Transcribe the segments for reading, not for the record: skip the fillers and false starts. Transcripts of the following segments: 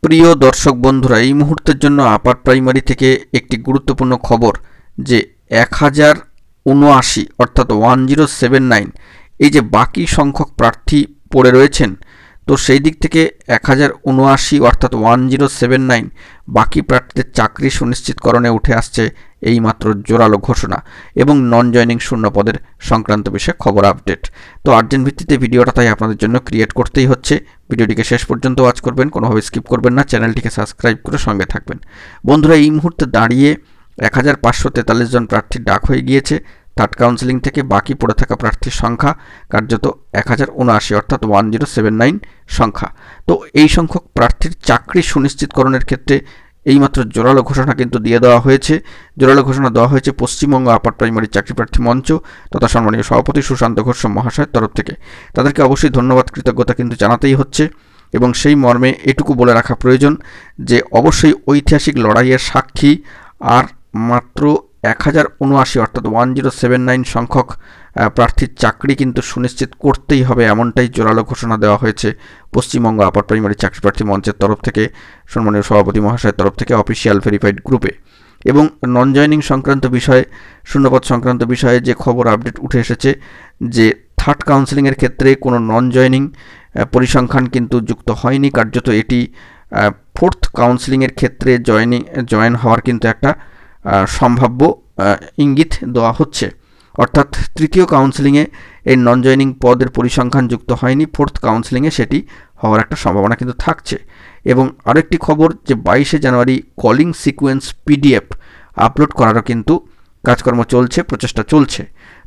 প্রিয় দর্শক বন্ধুরা, এই মুহূর্তের জন্য আপার প্রাইমারি থেকে একটি গুরুত্বপূর্ণ খবর যে 1079 অর্থাৎ 1079 এই যে বাকি সংখ্যক প্রার্থী পড়ে রয়েছেন, তো সেই দিক থেকে 1079 অর্থাৎ 1079 বাকি প্রার্থীদের চাকরি সুনিশ্চিতকরণে উঠে আসছে এইমাত্র জোরালো ঘোষণা এবং নন জয়নিং শূন্য পদের সংক্রান্ত বিষয়ে খবর আপডেট। তো আর্জেন্ট ভিত্তিতে ভিডিওটা তাই আপনাদের জন্য ক্রিয়েট করতেই হচ্ছে। ভিডিওটিকে শেষ পর্যন্ত ওয়াচ করবেন, কোনোভাবে স্কিপ করবেন না, চ্যানেলটিকে সাবস্ক্রাইব করে সঙ্গে থাকবেন। বন্ধুরা, এই মুহূর্তে দাঁড়িয়ে 1543 জন প্রার্থীর ডাক হয়ে গিয়েছে থার্ড কাউন্সিলিং থেকে। বাকি পড়ে থাকা প্রার্থীর সংখ্যা কার্যত 1079 অর্থাৎ 1079 সংখ্যা। তো এই সংখ্যক প্রার্থীর চাকরি সুনিশ্চিতকরণের ক্ষেত্রে এইমাত্র জোরালো ঘোষণা কিন্তু দিয়ে দেওয়া হয়েছে। জোরালো ঘোষণা দেওয়া হয়েছে পশ্চিমবঙ্গ আপার প্রাইমারি চাকরি প্রার্থী মঞ্চ তথা সম্মানীয় সভাপতি সুশান্ত ঘোষ মহাশয়ের তরফ থেকে। তাদেরকে অবশ্যই ধন্যবাদ, কৃতজ্ঞতা কিন্তু জানাতেই হচ্ছে এবং সেই মর্মে এটুকু বলে রাখা প্রয়োজন যে অবশ্যই ঐতিহাসিক লড়াইয়ের সাক্ষী আর মাত্র 1079 অর্থাৎ 1079 সংখ্যক প্রার্থীর চাকরি কিন্তু সুনিশ্চিত করতেই হবে, এমনটাই জোরালো ঘোষণা দেওয়া হয়েছে পশ্চিমবঙ্গ আপার প্রাইমারি চাকরি প্রার্থী মঞ্চের তরফ থেকে, সম্মানীয় সভাপতি মহাশয়ের তরফ থেকে অফিসিয়াল ভেরিফাইড গ্রুপে। এবং নন জয়নিং সংক্রান্ত বিষয়ে, শূন্যপদ সংক্রান্ত বিষয়ে যে খবর আপডেট উঠে এসেছে যে থার্ড কাউন্সিলিংয়ের ক্ষেত্রে কোনো নন জয়নিং পরিসংখ্যান কিন্তু যুক্ত হয়নি। কার্যত এটি ফোর্থ কাউন্সিলিংয়ের ক্ষেত্রে জয়েন হওয়ার কিন্তু একটা সম্ভাব্য ইঙ্গিত দেওয়া হচ্ছে। অর্থাৎ তৃতীয় কাউন্সিলিংয়ে এই নন জয়নিং পদের পরিসংখ্যান যুক্ত হয়নি, ফোর্থ কাউন্সিলিংয়ে সেটি হওয়ার একটা সম্ভাবনা কিন্তু থাকছে। এবং আরেকটি খবর যে 22শে জানুয়ারি কলিং সিকোয়েন্স পিডিএফ আপলোড করারও কিন্তু কাজকর্ম চলছে, প্রচেষ্টা চলছে।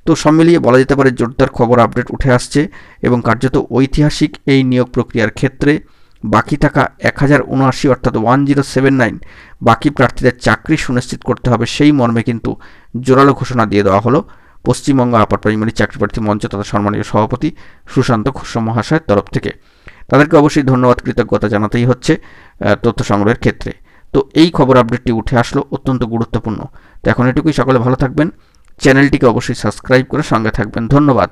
তো সব মিলিয়ে বলা যেতে পারে জোরদার খবর আপডেট উঠে আসছে এবং কার্যত ঐতিহাসিক এই নিয়োগ প্রক্রিয়ার ক্ষেত্রে বাকি থাকা 1079 অর্থাৎ 1079 বাকি প্রার্থীদের চাকরি সুনিশ্চিত করতে হবে, সেই মর্মে কিন্তু জোরালো ঘোষণা দিয়ে দেওয়া হলো পশ্চিমবঙ্গ আপার প্রাইমারি চাকরি প্রার্থী মঞ্চ তথা সম্মানীয় সভাপতি সুশান্ত ঘোষ মহাশয়ের তরফ থেকে। তাদেরকে অবশ্যই ধন্যবাদ, কৃতজ্ঞতা জানাতেই হচ্ছে তথ্য সংগ্রহের ক্ষেত্রে। তো এই খবর আপডেটটি উঠে আসলো, অত্যন্ত গুরুত্বপূর্ণ। তো এখন এটুকুই, সকলে ভালো থাকবেন, চ্যানেলটিকে অবশ্যই সাবস্ক্রাইব করে সঙ্গে থাকবেন। ধন্যবাদ।